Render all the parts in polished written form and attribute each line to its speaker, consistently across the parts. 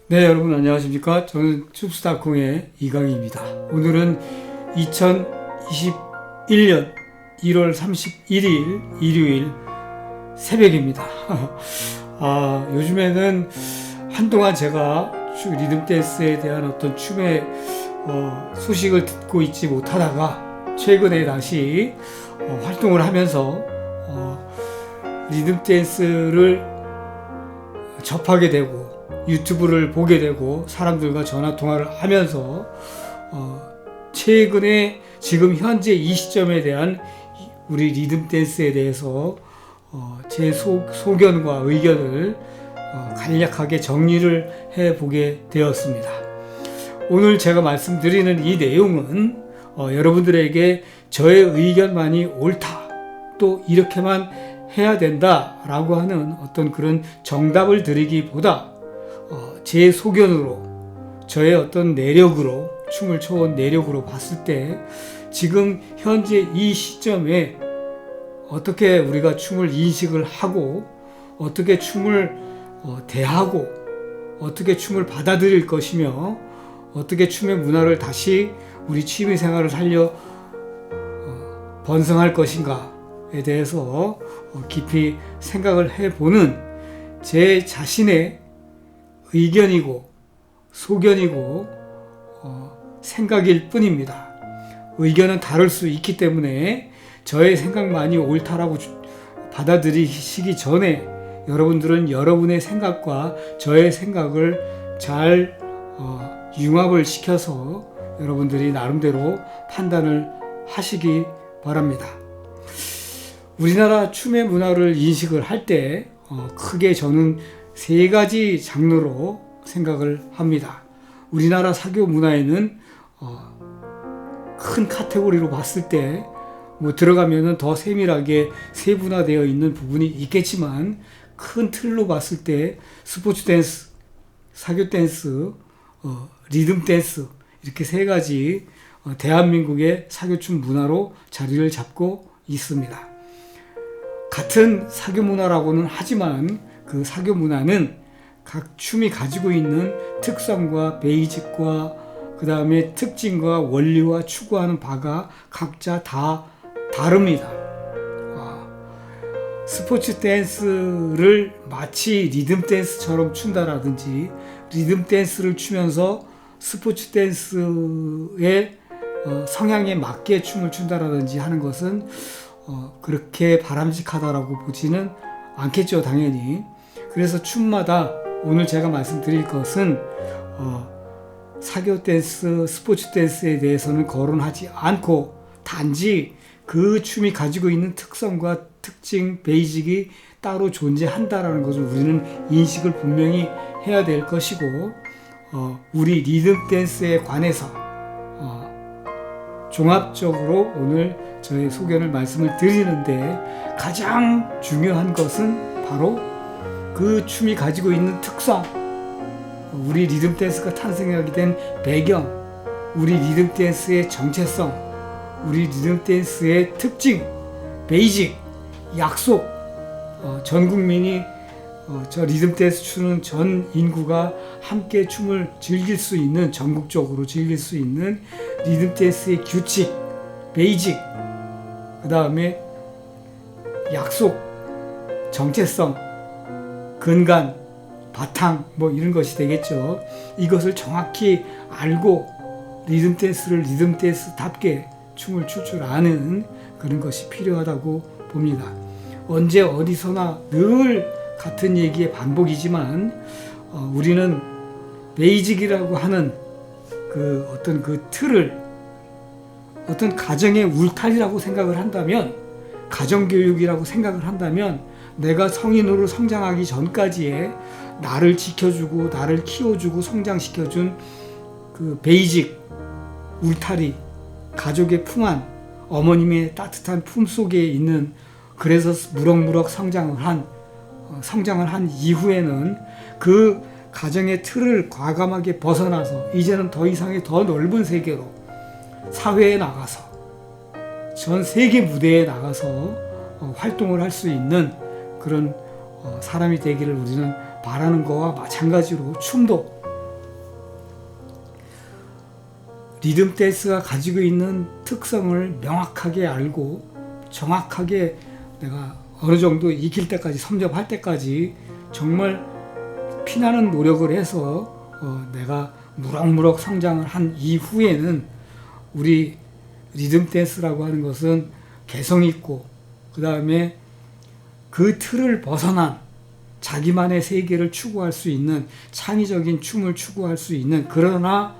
Speaker 1: 네, 여러분 안녕하십니까? 저는 춥스타콩의 이강희입니다. 오늘은 2021년 1월 31일 일요일 새벽입니다. 요즘에는 한동안 제가 리듬댄스에 대한 어떤 춤의 소식을 듣고 있지 못하다가 최근에 다시 활동을 하면서 리듬댄스를 접하게 되고 유튜브를 보게 되고 사람들과 전화통화를 하면서 최근에 지금 현재 이 시점에 대한 우리 리듬댄스에 대해서 제 소견과 의견을 간략하게 정리를 해보게 되었습니다. 오늘 제가 말씀드리는 이 내용은 여러분들에게 저의 의견만이 옳다, 또 이렇게만 해야 된다 라고 하는 어떤 그런 정답을 드리기보다 제 소견으로 저의 어떤 내력으로 춤을 춰온 내력으로 봤을 때 지금 현재 이 시점에 어떻게 우리가 춤을 인식을 하고 어떻게 춤을 대하고 어떻게 춤을 받아들일 것이며 어떻게 춤의 문화를 다시 우리 취미생활을 살려 번성할 것인가에 대해서 깊이 생각을 해보는 제 자신의 의견이고 소견이고 생각일 뿐입니다. 의견은 다를 수 있기 때문에 저의 생각만이 옳다라고 받아들이시기 전에 여러분들은 여러분의 생각과 저의 생각을 잘 융합을 시켜서 여러분들이 나름대로 판단을 하시기 바랍니다. 우리나라 춤의 문화를 인식을 할 때 크게 저는 세 가지 장르로 생각을 합니다. 우리나라 사교 문화에는 큰 카테고리로 봤을 때 들어가면은 더 세밀하게 세분화되어 있는 부분이 있겠지만 큰 틀로 봤을 때 스포츠 댄스, 사교 댄스, 리듬 댄스 이렇게 세 가지 대한민국의 사교춤 문화로 자리를 잡고 있습니다. 같은 사교 문화라고는 하지만 그 사교 문화는 각 춤이 가지고 있는 특성과 베이직과 그 다음에 특징과 원리와 추구하는 바가 각자 다 다릅니다. 스포츠 댄스를 마치 리듬 댄스처럼 춘다라든지 리듬 댄스를 추면서 스포츠 댄스의 성향에 맞게 춤을 춘다라든지 하는 것은 그렇게 바람직하다라고 보지는 않겠죠, 당연히. 그래서 춤마다 오늘 제가 말씀드릴 것은 사교 댄스, 스포츠 댄스에 대해서는 거론하지 않고 단지 그 춤이 가지고 있는 특성과 특징, 베이직이 따로 존재한다라는 것을 우리는 인식을 분명히 해야 될 것이고 우리 리듬 댄스에 관해서 종합적으로 오늘 저의 소견을 말씀을 드리는데 가장 중요한 것은 바로 그 춤이 가지고 있는 특성, 우리 리듬 댄스가 탄생하게 된 배경, 우리 리듬 댄스의 정체성, 우리 리듬 댄스의 특징, 베이직, 약속, 전 국민이 저 리듬 댄스 추는 전 인구가 함께 춤을 즐길 수 있는, 전국적으로 즐길 수 있는 리듬 댄스의 규칙, 베이직, 그 다음에 약속, 정체성, 근간, 바탕 이런 것이 되겠죠. 이것을 정확히 알고 리듬 댄스를 리듬 댄스답게 춤을 출 줄 아는 그런 것이 필요하다고 봅니다. 언제 어디서나 늘 같은 얘기의 반복이지만 우리는 베이직이라고 하는 그 어떤 그 틀을 어떤 가정의 울타리라고 생각을 한다면, 가정교육이라고 생각을 한다면 내가 성인으로 성장하기 전까지의 나를 지켜주고 나를 키워주고 성장시켜준 그 베이직, 울타리, 가족의 품 안, 어머님의 따뜻한 품 속에 있는, 그래서 무럭무럭 성장을 한 이후에는 그 가정의 틀을 과감하게 벗어나서 이제는 더 이상의 더 넓은 세계로 사회에 나가서 전 세계 무대에 나가서 활동을 할 수 있는 그런 사람이 되기를 우리는 바라는 것과 마찬가지로 춤도 리듬 댄스가 가지고 있는 특성을 명확하게 알고 정확하게 내가 어느 정도 익힐 때까지, 섭렵할 때까지 정말 피나는 노력을 해서 내가 무럭무럭 성장을 한 이후에는 우리 리듬 댄스라고 하는 것은 개성 있고, 그 다음에 그 틀을 벗어난 자기만의 세계를 추구할 수 있는, 창의적인 춤을 추구할 수 있는, 그러나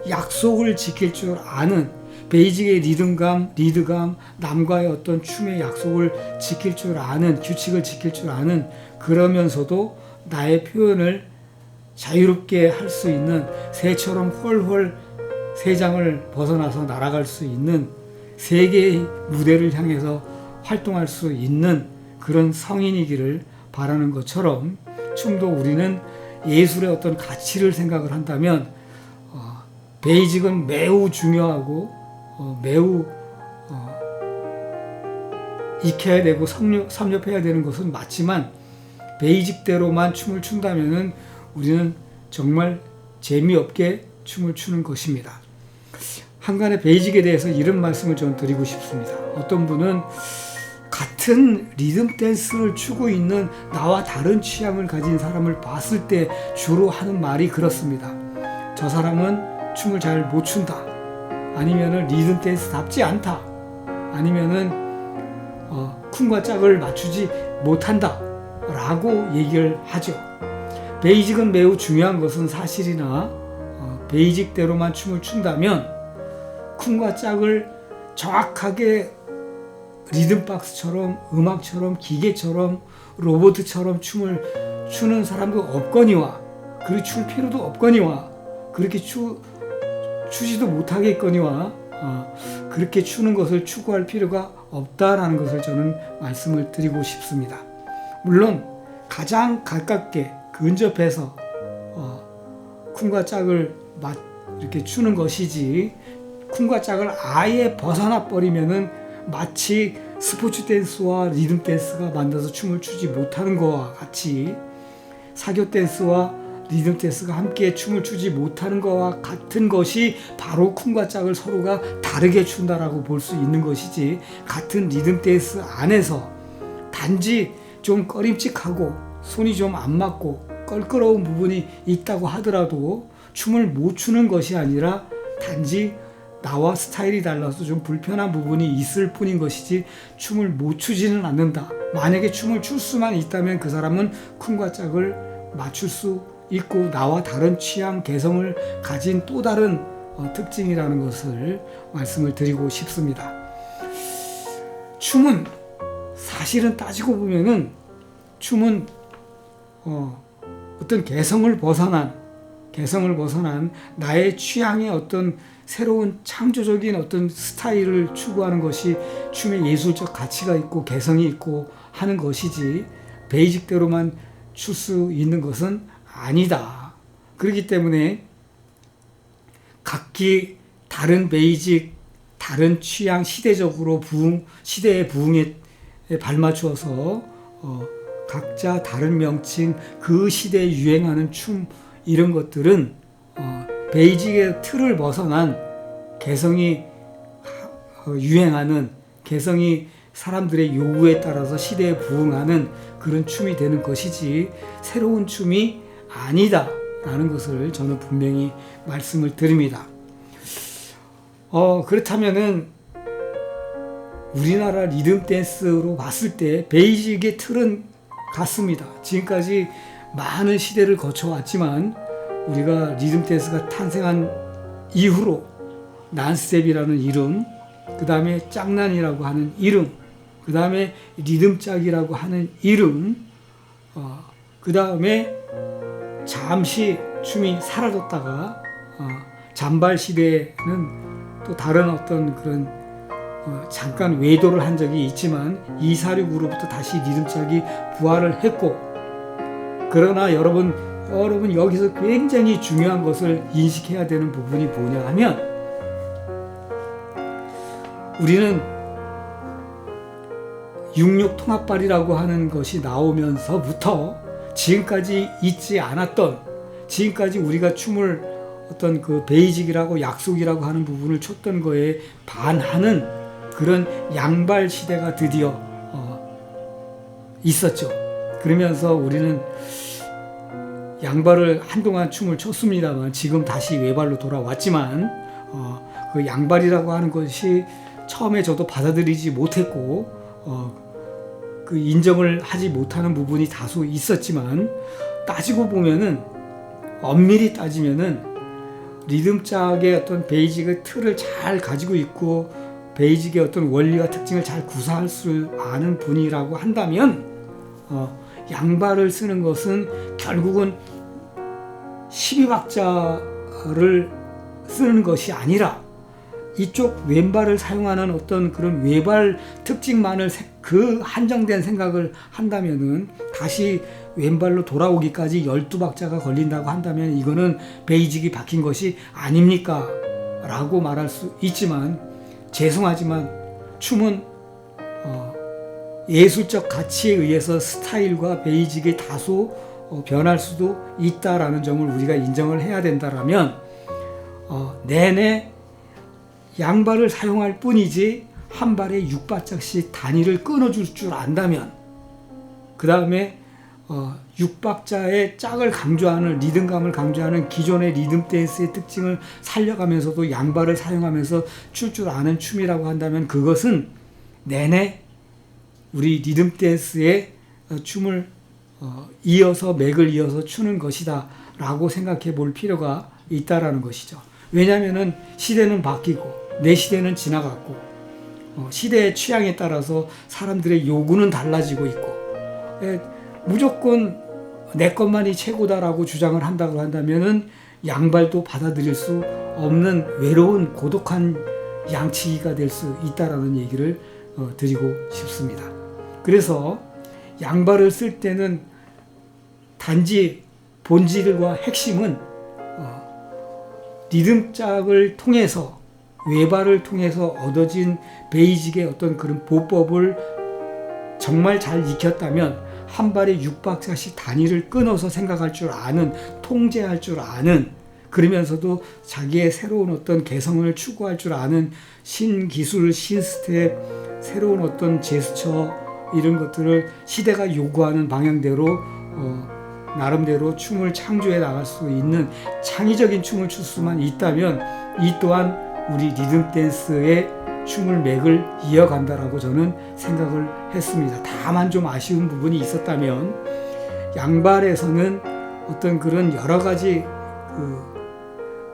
Speaker 1: 약속을 지킬 줄 아는, 베이직의 리듬감, 리드감, 남과의 어떤 춤의 약속을 지킬 줄 아는, 규칙을 지킬 줄 아는, 그러면서도 나의 표현을 자유롭게 할 수 있는, 새처럼 훨훨 세장을 벗어나서 날아갈 수 있는, 세계의 무대를 향해서 활동할 수 있는 그런 성인이기를 바라는 것처럼, 춤도 우리는 예술의 어떤 가치를 생각을 한다면 베이직은 매우 중요하고 매우 익혀야 되고 섭렵해야 되는 것은 맞지만, 베이직대로만 춤을 춘다면은 우리는 정말 재미없게 춤을 추는 것입니다. 한간에 베이직에 대해서 이런 말씀을 좀 드리고 싶습니다. 어떤 분은 같은 리듬 댄스를 추고 있는 나와 다른 취향을 가진 사람을 봤을 때 주로 하는 말이 그렇습니다. 저 사람은 춤을 잘 못 춘다. 아니면은 리듬 댄스답지 않다. 아니면은 쿵과 짝을 맞추지 못한다. 라고 얘기를 하죠. 베이직은 매우 중요한 것은 사실이나 베이직대로만 춤을 춘다면 쿵과 짝을 정확하게 리듬박스처럼, 음악처럼, 기계처럼, 로봇처럼 춤을 추는 사람도 없거니와, 그리고 출 필요도 없거니와, 그렇게 추지도 못하겠거니와, 그렇게 추는 것을 추구할 필요가 없다라는 것을 저는 말씀을 드리고 싶습니다. 물론 가장 가깝게 근접해서 쿵과 짝을 이렇게 추는 것이지, 쿵과 짝을 아예 벗어나 버리면은 마치 스포츠 댄스와 리듬 댄스가 만나서 춤을 추지 못하는 것과 같이, 사교 댄스와 리듬 댄스가 함께 춤을 추지 못하는 것과 같은 것이 바로 쿵과 짝을 서로가 다르게 춘다라고 볼 수 있는 것이지, 같은 리듬 댄스 안에서 단지 좀 꺼림칙하고 손이 좀 안 맞고 껄끄러운 부분이 있다고 하더라도 춤을 못 추는 것이 아니라 단지 나와 스타일이 달라서 좀 불편한 부분이 있을 뿐인 것이지 춤을 못 추지는 않는다. 만약에 춤을 출 수만 있다면 그 사람은 쿵과 짝을 맞출 수 있고 나와 다른 취향, 개성을 가진 또 다른 특징이라는 것을 말씀을 드리고 싶습니다. 춤은 사실은 따지고 보면은 춤은 어떤 개성을 벗어난 나의 취향의 어떤 새로운 창조적인 어떤 스타일을 추구하는 것이 춤의 예술적 가치가 있고 개성이 있고 하는 것이지, 베이직대로만 출 수 있는 것은 아니다. 그렇기 때문에 각기 다른 베이직, 다른 취향, 시대의 부흥에 발맞추어서 각자 다른 명칭, 그 시대에 유행하는 춤, 이런 것들은 베이직의 틀을 벗어난 개성이 유행하는, 개성이 사람들의 요구에 따라서 시대에 부응하는 그런 춤이 되는 것이지 새로운 춤이 아니다 라는 것을 저는 분명히 말씀을 드립니다. 그렇다면은 우리나라 리듬 댄스로 봤을 때 베이직의 틀은 같습니다. 지금까지 많은 시대를 거쳐왔지만 우리가 리듬 댄스가 탄생한 이후로 난스텝이라는 이름, 그 다음에 짝난이라고 하는 이름, 그 다음에 리듬짝이라고 하는 이름, 그 다음에 잠시 춤이 사라졌다가 잔발 시대에는 또 다른 어떤 그런 잠깐 외도를 한 적이 있지만 246으로부터 다시 리듬짝이 부활을 했고, 그러나 여러분 여기서 굉장히 중요한 것을 인식해야 되는 부분이 뭐냐 하면, 우리는 66통합발이라고 하는 것이 나오면서부터 지금까지 있지 않았던, 지금까지 우리가 춤을 어떤 그 베이직이라고 약속이라고 하는 부분을 쳤던 거에 반하는 그런 양발 시대가 드디어 있었죠. 그러면서 우리는 양발을 한동안 춤을 췄습니다만 지금 다시 외발로 돌아왔지만 그 양발이라고 하는 것이 처음에 저도 받아들이지 못했고 그 인정을 하지 못하는 부분이 다소 있었지만 따지고 보면은 엄밀히 따지면은 리듬짝의 어떤 베이직의 틀을 잘 가지고 있고 베이직의 어떤 원리와 특징을 잘 구사할 수 아는 분이라고 한다면 양발을 쓰는 것은 결국은 12박자를 쓰는 것이 아니라 이쪽 왼발을 사용하는 어떤 그런 외발 특징만을 그 한정된 생각을 한다면은 다시 왼발로 돌아오기까지 12박자가 걸린다고 한다면 이거는 베이직이 박힌 것이 아닙니까? 라고 말할 수 있지만 죄송하지만 춤은 예술적 가치에 의해서 스타일과 베이직이 다소 변할 수도 있다라는 점을 우리가 인정을 해야 된다라면 내내 양발을 사용할 뿐이지 한 발에 6박자씩 단위를 끊어줄 줄 안다면 그 다음에 6박자의 짝을 강조하는 리듬감을 강조하는 기존의 리듬 댄스의 특징을 살려가면서도 양발을 사용하면서 출 줄 아는 춤이라고 한다면 그것은 내내 우리 리듬 댄스의 춤을 이어서 맥을 이어서 추는 것이다 라고 생각해 볼 필요가 있다라는 것이죠. 왜냐하면 시대는 바뀌고 내 시대는 지나갔고 시대의 취향에 따라서 사람들의 요구는 달라지고 있고 무조건 내 것만이 최고다라고 주장을 한다고 한다면은 양발도 받아들일 수 없는 외로운 고독한 양치기가 될 수 있다라는 얘기를 드리고 싶습니다. 그래서 양발을 쓸 때는 단지 본질과 핵심은 리듬짝을 통해서 외발을 통해서 얻어진 베이직의 어떤 그런 보법을 정말 잘 익혔다면 한 발에 6박자씩 단위를 끊어서 생각할 줄 아는, 통제할 줄 아는, 그러면서도 자기의 새로운 어떤 개성을 추구할 줄 아는 신기술, 신스텝, 새로운 어떤 제스처 이런 것들을 시대가 요구하는 방향대로 나름대로 춤을 창조해 나갈 수 있는 창의적인 춤을 출 수만 있다면 이 또한 우리 리듬 댄스의 춤을 맥을 이어간다라고 저는 생각을 했습니다. 다만 좀 아쉬운 부분이 있었다면 양발에서는 어떤 그런 여러 가지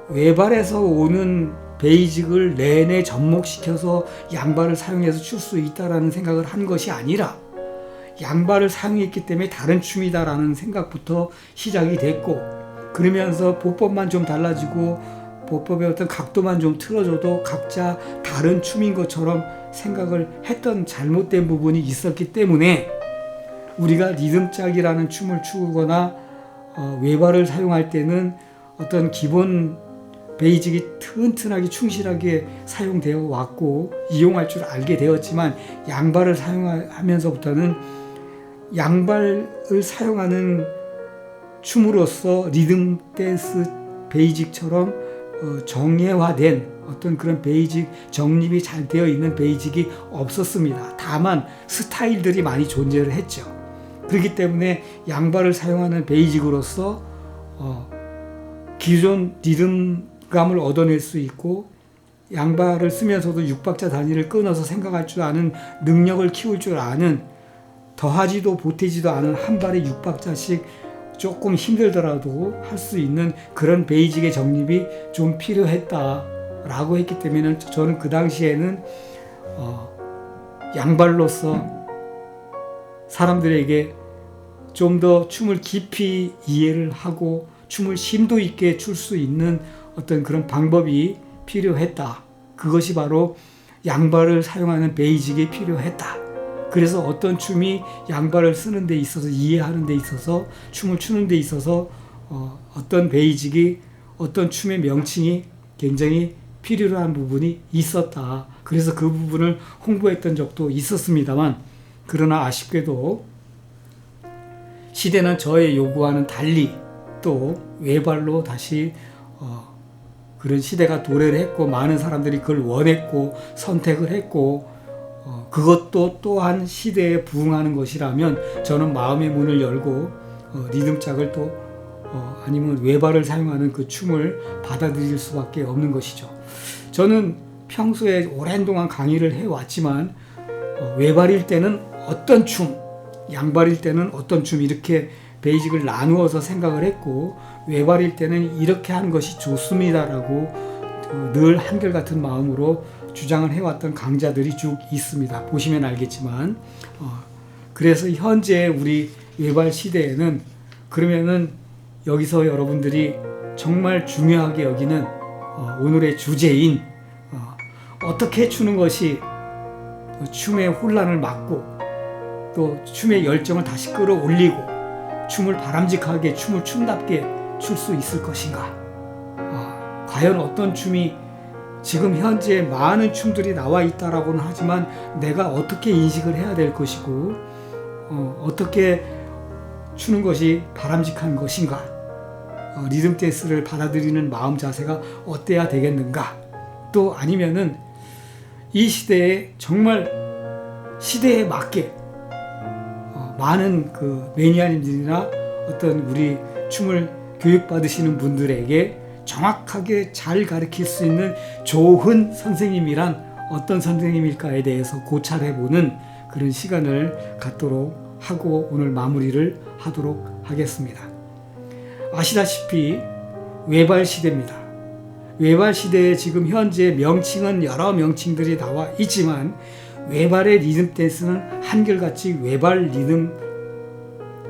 Speaker 1: 외발에서 오는 베이직을 내내 접목시켜서 양발을 사용해서 출 수 있다라는 생각을 한 것이 아니라 양발을 사용했기 때문에 다른 춤이다라는 생각부터 시작이 됐고 그러면서 보법만 좀 달라지고 보법의 어떤 각도만 좀 틀어줘도 각자 다른 춤인 것처럼 생각을 했던 잘못된 부분이 있었기 때문에 우리가 리듬짝이라는 춤을 추거나 외발을 사용할 때는 어떤 기본 베이직이 튼튼하게 충실하게 사용되어 왔고 이용할 줄 알게 되었지만 양발을 사용하면서부터는 양발을 사용하는 춤으로써 리듬 댄스 베이직처럼 정예화된 어떤 그런 베이직 정립이 잘 되어 있는 베이직이 없었습니다. 다만 스타일들이 많이 존재를 했죠. 그렇기 때문에 양발을 사용하는 베이직으로서 기존 리듬감을 얻어낼 수 있고 양발을 쓰면서도 6박자 단위를 끊어서 생각할 줄 아는 능력을 키울 줄 아는 더하지도 보태지도 않은 한 발에 6박자씩 조금 힘들더라도 할 수 있는 그런 베이직의 정립이 좀 필요했다라고 했기 때문에 저는 그 당시에는 양발로서 사람들에게 좀 더 춤을 깊이 이해를 하고 춤을 심도 있게 출 수 있는 어떤 그런 방법이 필요했다. 그것이 바로 양발을 사용하는 베이직이 필요했다. 그래서 어떤 춤이 양발을 쓰는 데 있어서 이해하는 데 있어서 춤을 추는 데 있어서 어떤 베이직이 어떤 춤의 명칭이 굉장히 필요로 한 부분이 있었다. 그래서 그 부분을 홍보했던 적도 있었습니다만 그러나 아쉽게도 시대는 저의 요구와는 달리 또 외발로 다시 그런 시대가 도래를 했고 많은 사람들이 그걸 원했고 선택을 했고 그것도 또한 시대에 부응하는 것이라면 저는 마음의 문을 열고 리듬짝을 또 아니면 외발을 사용하는 그 춤을 받아들일 수밖에 없는 것이죠. 저는 평소에 오랜 동안 강의를 해왔지만 외발일 때는 어떤 춤, 양발일 때는 어떤 춤 이렇게 베이직을 나누어서 생각을 했고 외발일 때는 이렇게 하는 것이 좋습니다라고 늘 한결같은 마음으로 주장을 해왔던 강자들이 쭉 있습니다. 보시면 알겠지만 그래서 현재 우리 외발 시대에는 그러면은 여기서 여러분들이 정말 중요하게 여기는 오늘의 주제인 어떻게 추는 것이 춤의 혼란을 막고 또 춤의 열정을 다시 끌어올리고 춤을 바람직하게 춤을 춤답게 출 수 있을 것인가? 과연 어떤 춤이 지금 현재 많은 춤들이 나와 있다라고는 하지만 내가 어떻게 인식을 해야 될 것이고 어떻게 추는 것이 바람직한 것인가? 리듬 댄스를 받아들이는 마음 자세가 어때야 되겠는가? 또 아니면은 이 시대에 정말 시대에 맞게 많은 그 매니아님들이나 어떤 우리 춤을 교육받으시는 분들에게 정확하게 잘 가르칠 수 있는 좋은 선생님이란 어떤 선생님일까에 대해서 고찰해보는 그런 시간을 갖도록 하고 오늘 마무리를 하도록 하겠습니다. 아시다시피 외발 시대입니다. 외발 시대에 지금 현재 명칭은 여러 명칭들이 나와 있지만 외발의 리듬 댄스는 한결같이 외발 리듬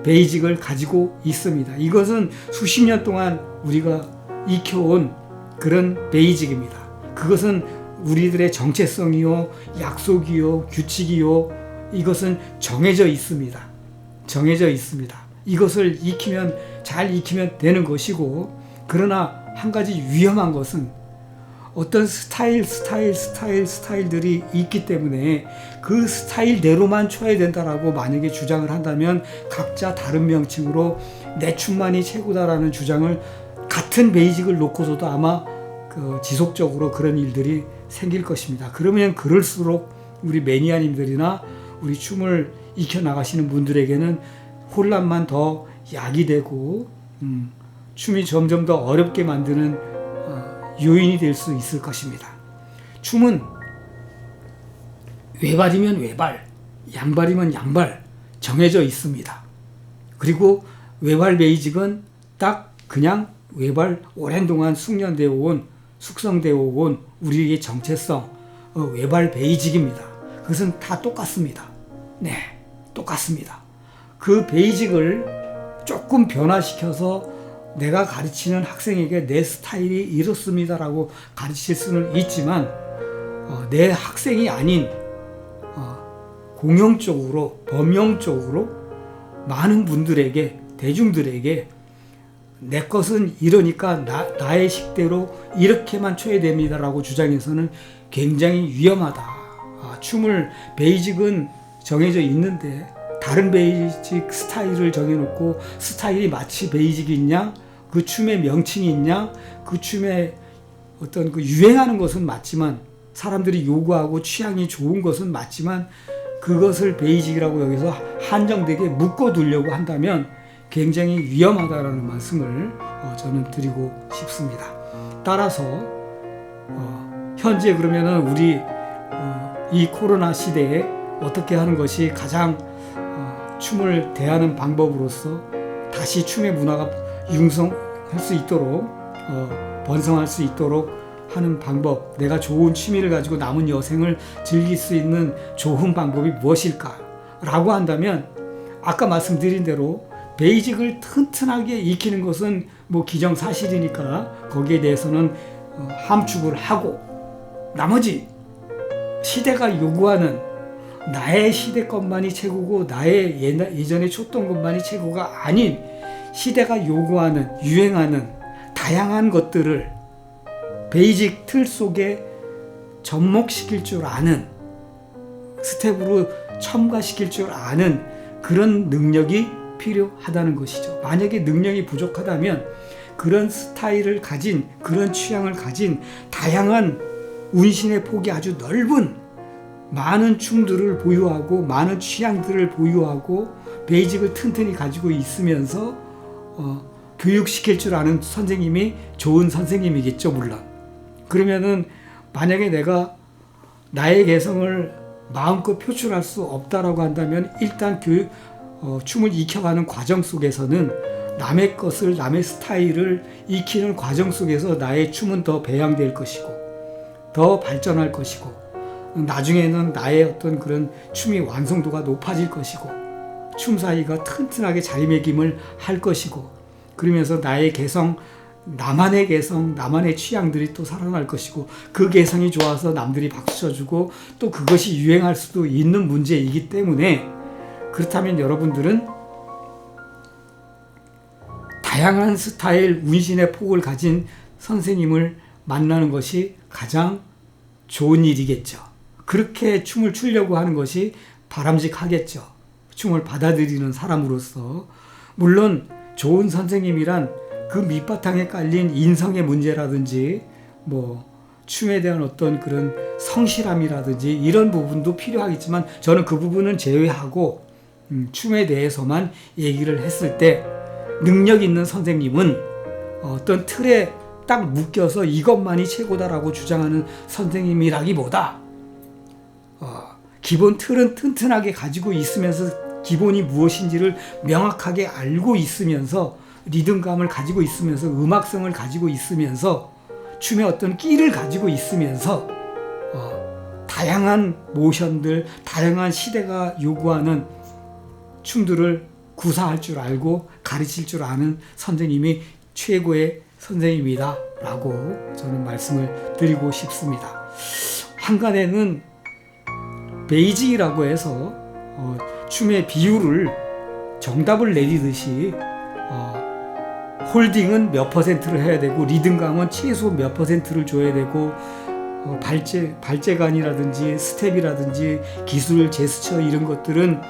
Speaker 1: 베이직을 가지고 있습니다. 이것은 수십 년 동안 우리가 익혀온 그런 베이직입니다. 그것은 우리들의 정체성이요, 약속이요, 규칙이요, 이것은 정해져 있습니다. 정해져 있습니다. 이것을 잘 익히면 되는 것이고, 그러나 한 가지 위험한 것은 어떤 스타일들이 있기 때문에 그 스타일대로만 춰야 된다라고 만약에 주장을 한다면 각자 다른 명칭으로 내 춤만이 최고다라는 주장을 같은 베이직을 놓고서도 아마 지속적으로 그런 일들이 생길 것입니다. 그러면 그럴수록 우리 매니아님들이나 우리 춤을 익혀나가시는 분들에게는 혼란만 더 야기되고 춤이 점점 더 어렵게 만드는 요인이 될 수 있을 것입니다. 춤은 외발이면 외발, 양발이면 양발 정해져 있습니다. 그리고 외발 베이직은 딱 그냥 외발 오랜 동안 숙련되어 온 숙성되어 온 우리의 정체성 외발 베이직입니다. 그것은 다 똑같습니다. 네, 똑같습니다. 그 베이직을 조금 변화시켜서 내가 가르치는 학생에게 내 스타일이 이렇습니다라고 가르칠 수는 있지만 내 학생이 아닌 공용적으로 범용적으로 많은 분들에게 대중들에게 내 것은 이러니까 나의 식대로 이렇게만 춰야 됩니다라고 주장해서는 굉장히 위험하다. 춤을 베이직은 정해져 있는데 다른 베이직 스타일을 정해놓고 스타일이 마치 베이직이 있냐, 그 춤의 명칭이 있냐, 그 춤의 어떤 그 유행하는 것은 맞지만 사람들이 요구하고 취향이 좋은 것은 맞지만 그것을 베이직이라고 여기서 한정되게 묶어두려고 한다면 굉장히 위험하다라는 말씀을 저는 드리고 싶습니다. 따라서 현재 그러면은 우리 이 코로나 시대에 어떻게 하는 것이 가장 춤을 대하는 방법으로서 다시 춤의 문화가 융성할 수 있도록 번성할 수 있도록 하는 방법, 내가 좋은 취미를 가지고 남은 여생을 즐길 수 있는 좋은 방법이 무엇일까? 라고 한다면 아까 말씀드린 대로 베이직을 튼튼하게 익히는 것은 뭐 기정사실이니까 거기에 대해서는 함축을 하고 나머지 시대가 요구하는 나의 시대 것만이 최고고 나의 예전에 췄던 것만이 최고가 아닌 시대가 요구하는 유행하는 다양한 것들을 베이직 틀 속에 접목시킬 줄 아는 스텝으로 첨가시킬 줄 아는 그런 능력이 필요하다는 것이죠. 만약에 능력이 부족하다면 그런 스타일을 가진, 그런 취향을 가진 다양한 운신의 폭이 아주 넓은 많은 춤들을 보유하고 많은 취향들을 보유하고 베이직을 튼튼히 가지고 있으면서 교육시킬 줄 아는 선생님이 좋은 선생님이겠죠, 물론. 그러면은 만약에 내가 나의 개성을 마음껏 표출할 수 없다라고 한다면 일단 춤을 익혀가는 과정 속에서는 남의 것을, 남의 스타일을 익히는 과정 속에서 나의 춤은 더 배양될 것이고 더 발전할 것이고 나중에는 나의 어떤 그런 춤이 완성도가 높아질 것이고 춤 사이가 튼튼하게 자리매김을 할 것이고 그러면서 나의 개성, 나만의 개성, 나만의 취향들이 또 살아날 것이고 그 개성이 좋아서 남들이 박수 쳐주고 또 그것이 유행할 수도 있는 문제이기 때문에 그렇다면 여러분들은 다양한 스타일, 운신의 폭을 가진 선생님을 만나는 것이 가장 좋은 일이겠죠. 그렇게 춤을 추려고 하는 것이 바람직하겠죠. 춤을 받아들이는 사람으로서. 물론 좋은 선생님이란 그 밑바탕에 깔린 인성의 문제라든지 춤에 대한 어떤 그런 성실함이라든지 이런 부분도 필요하겠지만 저는 그 부분은 제외하고 춤에 대해서만 얘기를 했을 때 능력 있는 선생님은 어떤 틀에 딱 묶여서 이것만이 최고다라고 주장하는 선생님이라기보다 기본 틀은 튼튼하게 가지고 있으면서 기본이 무엇인지를 명확하게 알고 있으면서 리듬감을 가지고 있으면서 음악성을 가지고 있으면서 춤의 어떤 끼를 가지고 있으면서 다양한 모션들, 다양한 시대가 요구하는 춤들을 구사할 줄 알고 가르칠 줄 아는 선생님이 최고의 선생님이다 라고 저는 말씀을 드리고 싶습니다. 한간에는 베이직이라고 해서 춤의 비율을 정답을 내리듯이 홀딩은 몇 %를 해야 되고 리듬감은 최소 몇 %를 줘야 되고 발재간이라든지 스텝이라든지 기술, 제스처 이런 것들은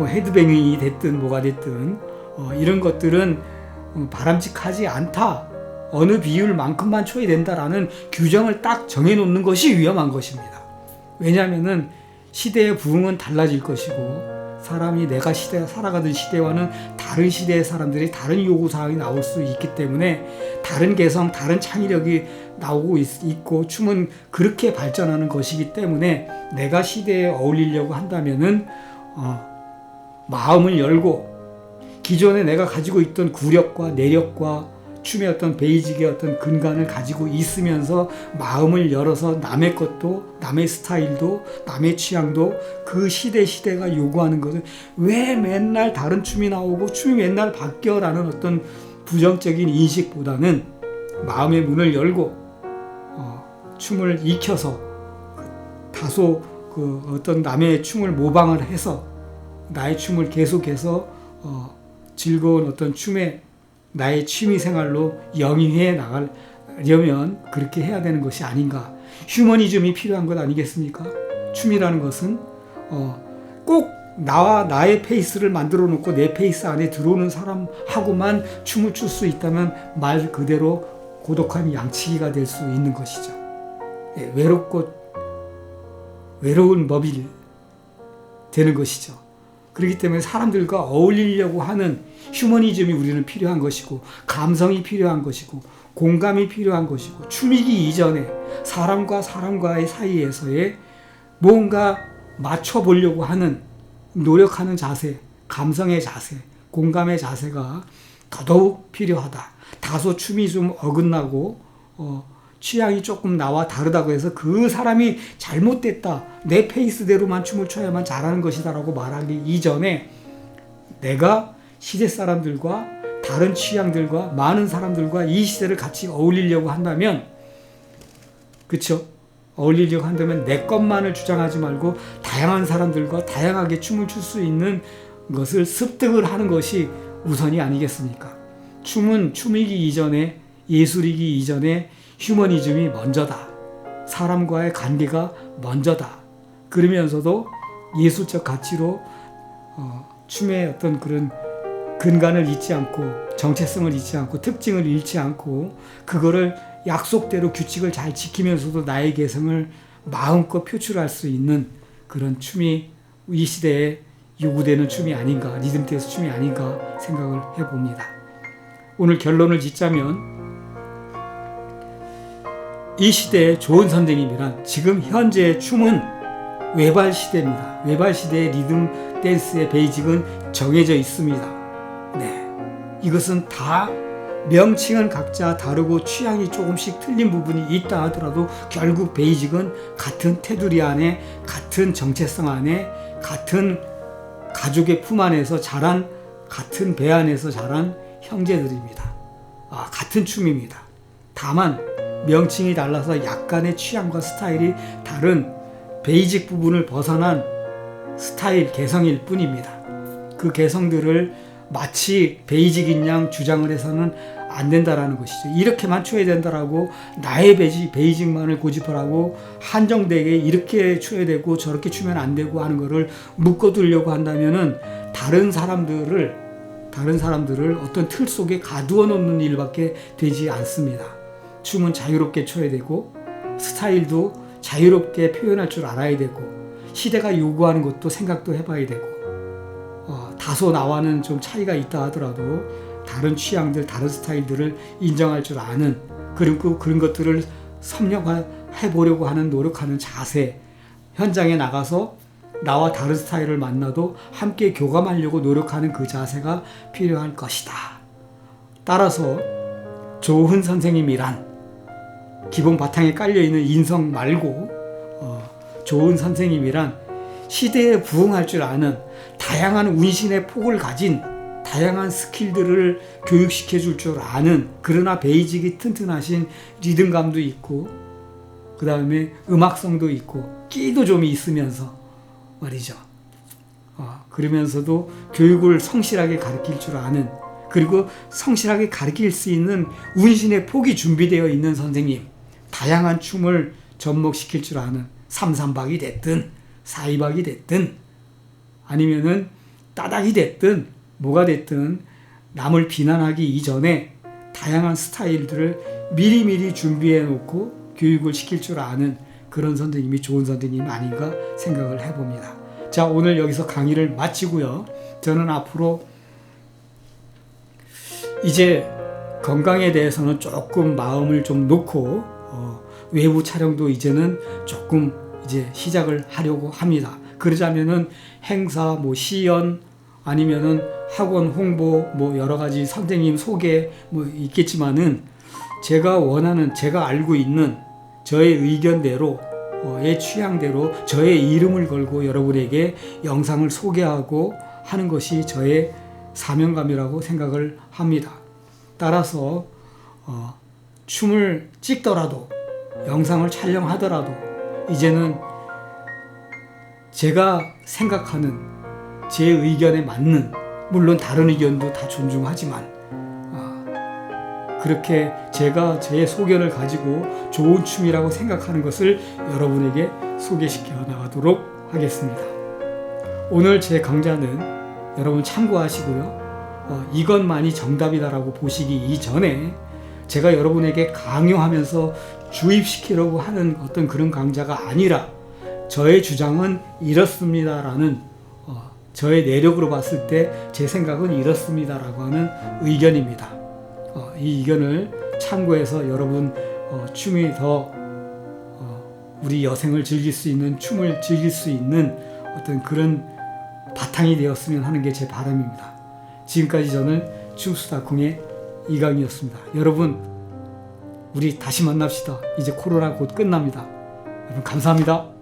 Speaker 1: 헤드뱅잉이 됐든 뭐가 됐든 이런 것들은 바람직하지 않다. 어느 비율만큼만 쳐야 된다라는 규정을 딱 정해놓는 것이 위험한 것입니다. 왜냐하면은 시대의 부흥은 달라질 것이고 사람이 내가 살아가던 시대와는 다른 시대의 사람들이 다른 요구사항이 나올 수 있기 때문에 다른 개성, 다른 창의력이 나오고 있고 춤은 그렇게 발전하는 것이기 때문에 내가 시대에 어울리려고 한다면은 마음을 열고 기존에 내가 가지고 있던 구력과 내력과 춤의 어떤 베이직의 어떤 근간을 가지고 있으면서 마음을 열어서 남의 것도 남의 스타일도 남의 취향도 그 시대가 요구하는 것을 왜 맨날 다른 춤이 나오고 춤이 맨날 바뀌어라는 어떤 부정적인 인식보다는 마음의 문을 열고 춤을 익혀서 다소 어떤 남의 춤을 모방을 해서 나의 춤을 계속해서 즐거운 어떤 춤에 나의 취미생활로 영위해 나가려면 그렇게 해야 되는 것이 아닌가. 휴머니즘이 필요한 것 아니겠습니까? 춤이라는 것은 꼭 나와 나의 페이스를 만들어 놓고 내 페이스 안에 들어오는 사람하고만 춤을 출 수 있다면 말 그대로 고독한 양치기가 될 수 있는 것이죠. 외로운 법이 되는 것이죠. 그렇기 때문에 사람들과 어울리려고 하는 휴머니즘이 우리는 필요한 것이고 감성이 필요한 것이고 공감이 필요한 것이고 춤이기 이전에 사람과 사람과의 사이에서의 뭔가 맞춰보려고 하는 노력하는 자세, 감성의 자세, 공감의 자세가 더더욱 필요하다. 다소 춤이 좀 어긋나고 취향이 조금 나와 다르다고 해서 그 사람이 잘못됐다. 내 페이스대로만 춤을 춰야만 잘하는 것이다 라고 말하기 이전에 내가 시대 사람들과 다른 취향들과 많은 사람들과 이 시대를 같이 어울리려고 한다면 그쵸? 어울리려고 한다면 내 것만을 주장하지 말고 다양한 사람들과 다양하게 춤을 출 수 있는 것을 습득을 하는 것이 우선이 아니겠습니까? 춤은 춤이기 이전에 예술이기 이전에 휴머니즘이 먼저다. 사람과의 관계가 먼저다. 그러면서도 예술적 가치로 춤의 어떤 그런 근간을 잊지 않고 정체성을 잊지 않고 특징을 잃지 않고 그거를 약속대로 규칙을 잘 지키면서도 나의 개성을 마음껏 표출할 수 있는 그런 춤이 이 시대에 요구되는 춤이 아닌가, 리듬댄스 춤이 아닌가 생각을 해봅니다. 오늘 결론을 짓자면 이 시대의 좋은 선생님이란 지금 현재의 춤은 외발 시대입니다. 외발 시대의 리듬 댄스의 베이직은 정해져 있습니다. 네, 이것은 다 명칭은 각자 다르고 취향이 조금씩 틀린 부분이 있다 하더라도 결국 베이직은 같은 테두리 안에, 같은 정체성 안에, 같은 가족의 품 안에서 자란, 같은 배 안에서 자란 형제들입니다. 같은 춤입니다. 다만 명칭이 달라서 약간의 취향과 스타일이 다른 베이직 부분을 벗어난 스타일, 개성일 뿐입니다. 그 개성들을 마치 베이직인 양 주장을 해서는 안 된다라는 것이죠. 이렇게만 춰야 된다라고 나의 베이직만을 고집하라고 한정되게 이렇게 춰야 되고 저렇게 추면 안 되고 하는 것을 묶어두려고 한다면은 다른 사람들을 어떤 틀 속에 가두어 놓는 일밖에 되지 않습니다. 춤은 자유롭게 춰야 되고 스타일도 자유롭게 표현할 줄 알아야 되고 시대가 요구하는 것도 생각도 해봐야 되고 다소 나와는 좀 차이가 있다 하더라도 다른 취향들, 다른 스타일들을 인정할 줄 아는 그리고 그런 것들을 섭렵해 보려고 하는 노력하는 자세, 현장에 나가서 나와 다른 스타일을 만나도 함께 교감하려고 노력하는 그 자세가 필요할 것이다. 따라서 좋은 선생님이란 기본 바탕에 깔려있는 인성 말고 좋은 선생님이란 시대에 부응할 줄 아는 다양한 운신의 폭을 가진 다양한 스킬들을 교육시켜 줄 줄 아는 그러나 베이직이 튼튼하신 리듬감도 있고 그 다음에 음악성도 있고 끼도 좀 있으면서 말이죠. 그러면서도 교육을 성실하게 가르칠 줄 아는 그리고 성실하게 가르칠 수 있는 운신의 폭이 준비되어 있는 선생님, 다양한 춤을 접목시킬 줄 아는 삼삼박이 됐든 사이박이 됐든 아니면은 따닥이 됐든 뭐가 됐든 남을 비난하기 이전에 다양한 스타일들을 미리미리 준비해 놓고 교육을 시킬 줄 아는 그런 선생님이 좋은 선생님이 아닌가 생각을 해봅니다. 자, 오늘 여기서 강의를 마치고요. 저는 앞으로 이제 건강에 대해서는 조금 마음을 좀 놓고 외부 촬영도 이제는 조금 이제 시작을 하려고 합니다. 그러자면은 행사, 시연 아니면은 학원 홍보, 여러 가지 선생님 소개 있겠지만은 제가 원하는, 제가 알고 있는 저의 의견대로, 의 취향대로 저의 이름을 걸고 여러분에게 영상을 소개하고 하는 것이 저의 사명감이라고 생각을 합니다. 따라서 춤을 찍더라도 영상을 촬영하더라도 이제는 제가 생각하는 제 의견에 맞는, 물론 다른 의견도 다 존중하지만 그렇게 제가 제 소견을 가지고 좋은 춤이라고 생각하는 것을 여러분에게 소개시켜 나가도록 하겠습니다. 오늘 제 강좌는 여러분 참고하시고요. 이것만이 정답이다라고 보시기 이전에 제가 여러분에게 강요하면서 주입시키려고 하는 어떤 그런 강좌가 아니라 저의 주장은 이렇습니다라는 저의 내력으로 봤을 때 제 생각은 이렇습니다라고 하는 의견입니다. 이 의견을 참고해서 여러분 춤이 더 우리 여생을 즐길 수 있는, 춤을 즐길 수 있는 어떤 그런 바탕이 되었으면 하는 게 제 바람입니다. 지금까지 저는 춤수다콩의 이강이었습니다. 여러분, 우리 다시 만납시다. 이제 코로나 곧 끝납니다. 여러분 감사합니다.